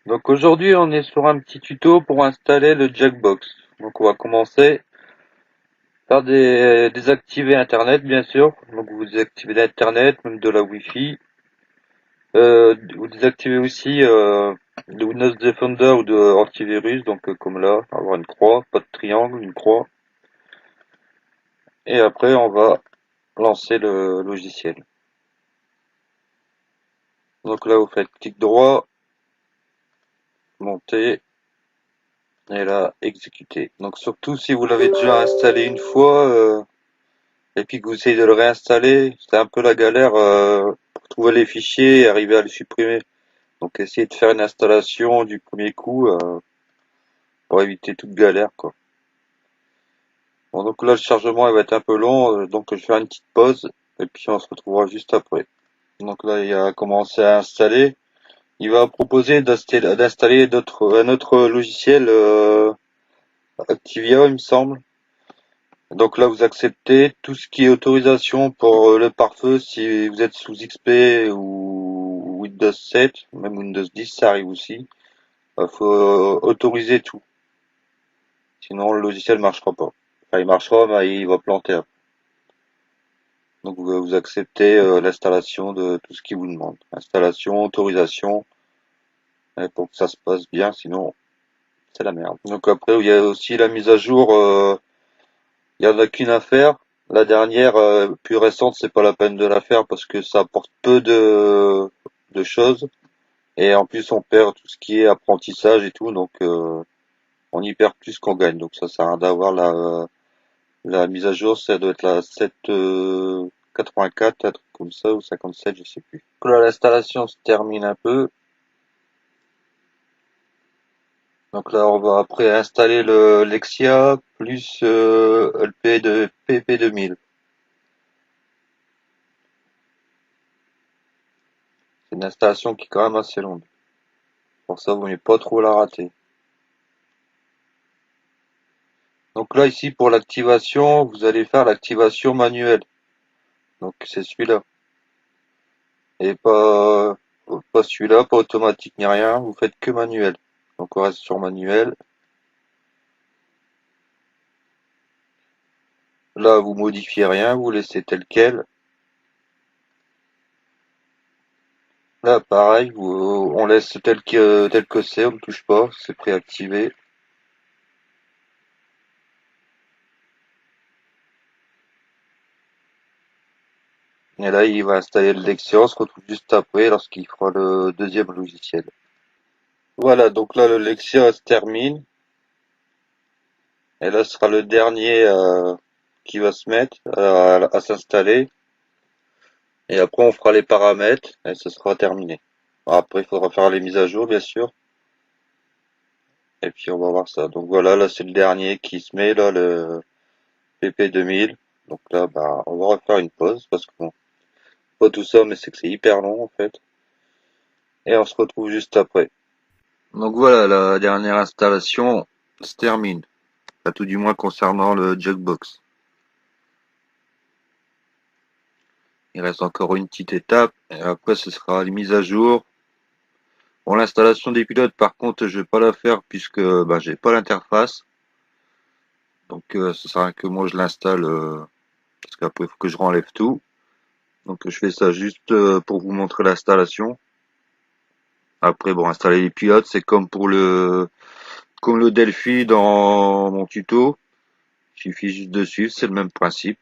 Donc aujourd'hui on est sur un petit tuto pour installer le Jackbox. Donc on va commencer par désactiver Internet bien sûr. Donc vous désactivez l'Internet, même de la Wi-Fi. Vous désactivez aussi le Windows Defender ou de antivirus, donc comme là, avoir une croix, pas de triangle, une croix. Et après on va lancer le logiciel. Donc là vous faites clic droit, monter, et là exécuter. Donc surtout si vous l'avez déjà installé une fois, et puis que vous essayez de le réinstaller, c'est un peu la galère pour trouver les fichiers et arriver à les supprimer. Donc essayez de faire une installation du premier coup pour éviter toute galère quoi. Bon donc là le chargement il va être un peu long, donc je vais faire une petite pause et puis on se retrouvera juste après. Donc là il a commencé à installer. Il va proposer d'installer un autre logiciel Activia il me semble. Donc là, vous acceptez tout ce qui est autorisation pour le pare-feu si vous êtes sous XP ou Windows 7, même Windows 10, ça arrive aussi. Il faut autoriser tout. Sinon, le logiciel marchera pas. Enfin, il marchera, mais il va planter. Donc vous acceptez l'installation de tout ce qu'il vous demande. Installation, autorisation, pour que ça se passe bien, sinon c'est la merde. Donc après, il y a aussi la mise à jour. Il y en a qu'une à faire. La dernière, plus récente, c'est pas la peine de la faire parce que ça apporte peu de choses. Et en plus, on perd tout ce qui est apprentissage et tout, donc on y perd plus qu'on gagne. Donc ça sert à rien d'avoir la mise à jour, ça doit être la 7.84, un truc comme ça, ou 57, je sais plus. Donc là, l'installation se termine un peu. Donc là, on va après installer le Lexia plus le PP2000. C'est une installation qui est quand même assez longue. Pour ça, vous n'avez pas trop la rater. Donc là, ici, pour l'activation, vous allez faire l'activation manuelle. Donc c'est celui-là. Et pas celui-là, pas automatique ni rien. Vous faites que manuel. Donc on reste sur manuel. Là, vous modifiez rien, vous laissez tel quel. Là, pareil, on laisse tel que c'est, on ne touche pas, c'est préactivé. Et là, il va installer le Lexia, on se retrouve juste après lorsqu'il fera le deuxième logiciel. Voilà, donc là, le Lexia se termine. Et là, ce sera le dernier qui va se mettre à s'installer. Et après, on fera les paramètres et ce sera terminé. Après, il faudra faire les mises à jour, bien sûr. Et puis, on va voir ça. Donc voilà, là, c'est le dernier qui se met, là, le PP2000. Donc là, bah, on va refaire une pause parce que bon, pas tout ça, mais c'est que c'est hyper long, en fait. Et on se retrouve juste après. Donc voilà, la dernière installation se termine. Enfin, tout du moins concernant le Jackbox. Il reste encore une petite étape. Et après, ce sera les mises à jour. Bon, l'installation des pilotes, par contre, je vais pas la faire puisque bah, j'ai pas l'interface. Donc, ce sera que moi je l'installe parce qu'après, il faut que je renlève tout. Donc, je fais ça juste pour vous montrer l'installation. Après, bon, installer les pilotes, c'est comme le Delphi dans mon tuto. Il suffit juste de suivre, c'est le même principe.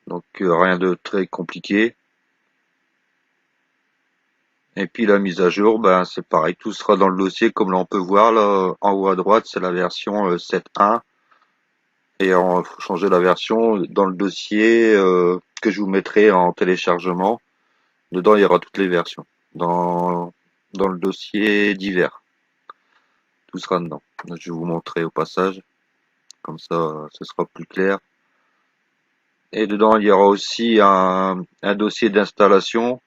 Donc, rien de très compliqué. Et puis la mise à jour, ben c'est pareil, tout sera dans le dossier comme l'on peut voir là en haut à droite, c'est la version 7.1 et il faut changer la version dans le dossier que je vous mettrai en téléchargement. Dedans, il y aura toutes les versions. Dans le dossier divers, tout sera dedans. Je vais vous montrer au passage, comme ça ce sera plus clair. Et dedans, il y aura aussi un dossier d'installation,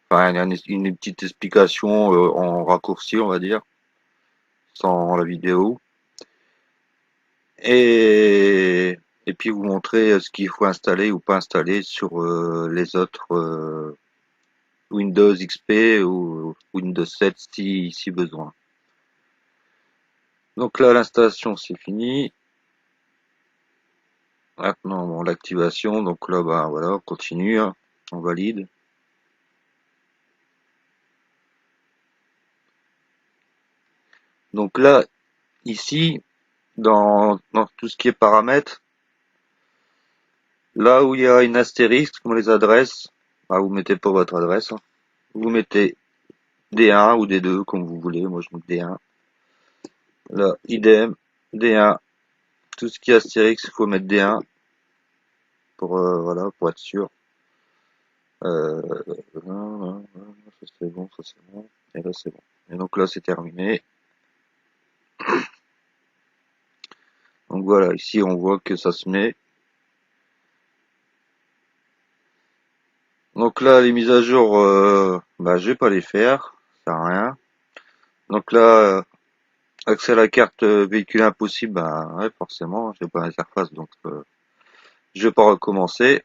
enfin une petite explication en raccourci, on va dire, sans la vidéo. Et, et puis vous montrer ce qu'il faut installer ou pas installer sur les autres Windows XP Windows 7 si besoin. Donc là, l'installation c'est fini. Maintenant, bon, l'activation, donc là, bah voilà, on continue, hein, on valide. Donc là, ici, dans tout ce qui est paramètres, là où il y a une astérisque, comme les adresses, bah, vous mettez pas votre adresse, hein. Vous mettez D1 ou D2, comme vous voulez, moi je mets D1. Là, idem, D1, tout ce qui est astérix, il faut mettre D1 pour, voilà, pour être sûr. Ça c'est bon, ça c'est bon, et là c'est bon. Et donc là c'est terminé. Donc voilà, ici on voit que ça se met. Donc là les mises à jour, bah je vais pas les faire, ça sert à rien. Donc là, accès à la carte véhicule impossible, bah ouais forcément, j'ai pas l'interface donc je vais pas recommencer.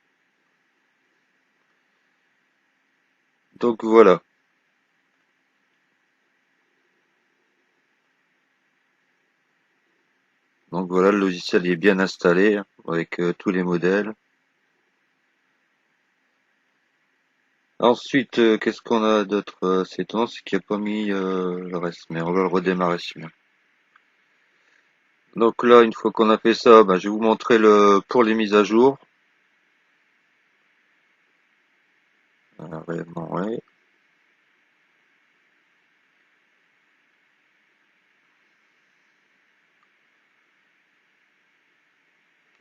Donc voilà. Donc voilà, le logiciel est bien installé hein, avec tous les modèles. Ensuite, qu'est-ce qu'on a d'autre? C'est étonnant, c'est qu'il n'y a pas mis le reste, mais on va le redémarrer celui-là. Donc là, une fois qu'on a fait ça, bah, je vais vous montrer pour les mises à jour. Réellement, ouais.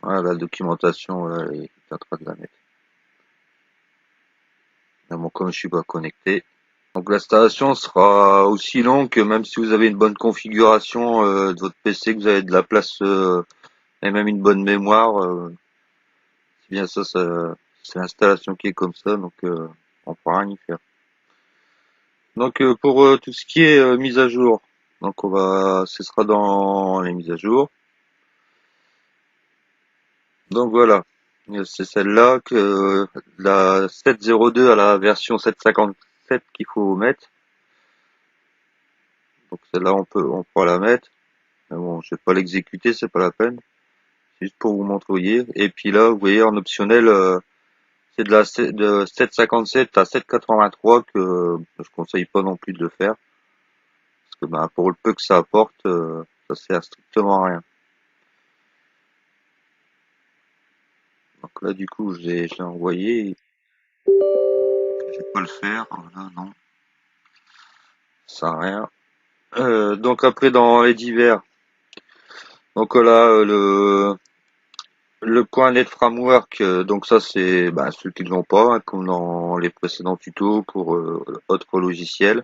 Voilà, la documentation, voilà, elle est en train de la mettre. Mais bon, comme je suis pas connecté. Donc l'installation sera aussi longue que même si vous avez une bonne configuration de votre PC, que vous avez de la place et même une bonne mémoire. C'est bien ça, c'est l'installation qui est comme ça, donc on pourra rien y faire. Donc pour tout ce qui est mise à jour, donc ce sera dans les mises à jour. Donc voilà, c'est celle-là que la 7.02 à la version 7.57 qu'il faut mettre. Donc celle-là on pourra la mettre. Mais bon, je vais pas l'exécuter, c'est pas la peine. C'est juste pour vous montrer, vous voyez. Et puis là, vous voyez en optionnel, c'est de 7.57 à 7.83 que je conseille pas non plus de le faire. Parce que bah, pour le peu que ça apporte, ça sert strictement à rien. Donc là, du coup, je l'ai envoyé. Je vais pas le faire. Voilà, non, ça sert à rien. Donc après, dans les divers, donc là, le point net framework, donc ça c'est bah, ceux qui ne l'ont pas, hein, comme dans les précédents tutos pour autres logiciels,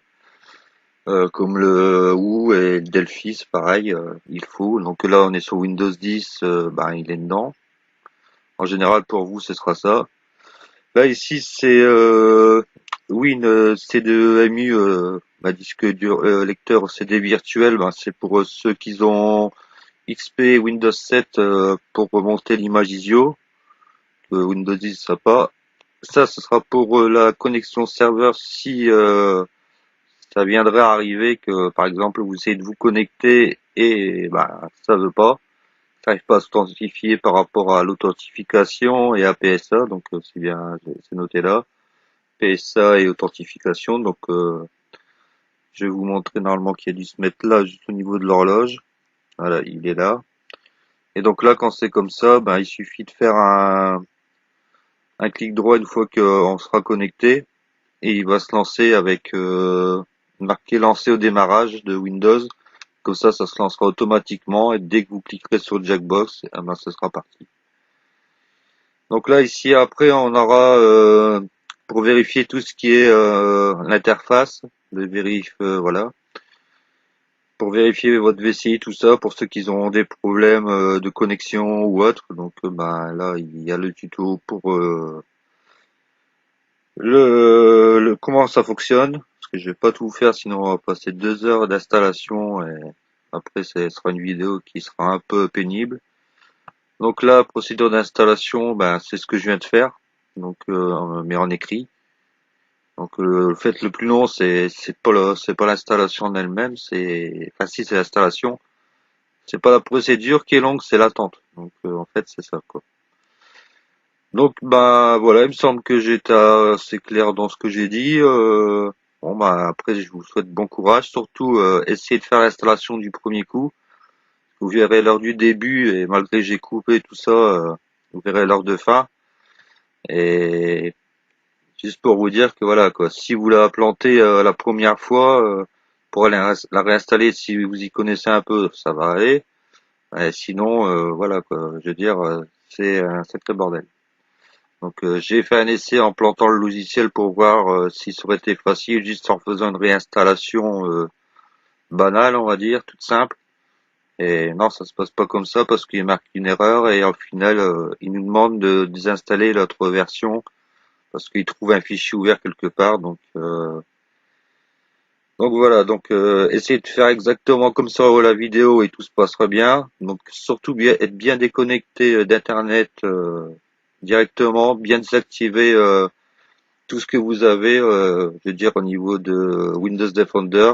comme le ou et le Delphi, c'est pareil, il faut. Donc là, on est sur Windows 10, bah, il est dedans. En général, pour vous, ce sera ça. Là ici c'est Win CD bah, disque dur lecteur CD virtuel, bah, c'est pour ceux qui ont XP Windows 7 pour remonter l'image ISO, Windows 10 ça pas. Ça ce sera pour la connexion serveur si ça viendrait à arriver que par exemple vous essayez de vous connecter et bah ça veut pas. Ça n'arrive pas à s'authentifier par rapport à l'authentification et à PSA, donc c'est bien, c'est noté là. PSA et authentification. Donc, je vais vous montrer normalement qu'il a dû se mettre là, juste au niveau de l'horloge. Voilà, il est là. Et donc là, quand c'est comme ça, ben, il suffit de faire un clic droit une fois qu'on sera connecté. Et il va se lancer avec marqué lancer au démarrage de Windows. Comme ça se lancera automatiquement. Et dès que vous cliquerez sur le Jackbox, eh ben, ce sera parti. Donc là, ici, après, on aura pour vérifier tout ce qui est l'interface, le vérif, voilà, pour vérifier votre VCI, tout ça, pour ceux qui ont des problèmes de connexion ou autre. Donc, ben là, il y a le tuto pour comment ça fonctionne, parce que je vais pas tout faire, sinon on va passer 2 heures d'installation et après, ce sera une vidéo qui sera un peu pénible. Donc là, procédure d'installation, ben c'est ce que je viens de faire, donc mais en écrit. Donc le fait le plus long, c'est pas l'installation en elle-même, enfin si c'est l'installation, c'est pas la procédure qui est longue, c'est l'attente. Donc en fait c'est ça quoi. Donc bah voilà, il me semble que j'étais assez clair dans ce que j'ai dit. Bon bah après je vous souhaite bon courage, surtout essayez de faire l'installation du premier coup. Vous verrez l'heure du début et malgré que j'ai coupé tout ça, vous verrez l'heure de fin. Et juste pour vous dire que voilà quoi, si vous la plantez la première fois, pour la réinstaller, si vous y connaissez un peu, ça va aller. Et sinon, voilà quoi, je veux dire, c'est un sacré bordel. Donc j'ai fait un essai en plantant le logiciel pour voir si ça aurait été facile, juste en faisant une réinstallation banale, on va dire, toute simple. Et non, ça se passe pas comme ça parce qu'il marque une erreur et au final, il nous demande de désinstaller l'autre version parce qu'il trouve un fichier ouvert quelque part. Donc voilà, donc essayez de faire exactement comme ça la vidéo et tout se passera bien. Donc surtout bien être bien déconnecté d'internet directement, bien désactiver tout ce que vous avez, je veux dire au niveau de Windows Defender.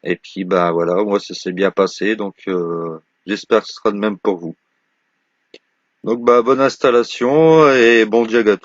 Et puis bah voilà, moi ça s'est bien passé, donc j'espère que ce sera de même pour vous. Donc bah bonne installation et bon diag à tous.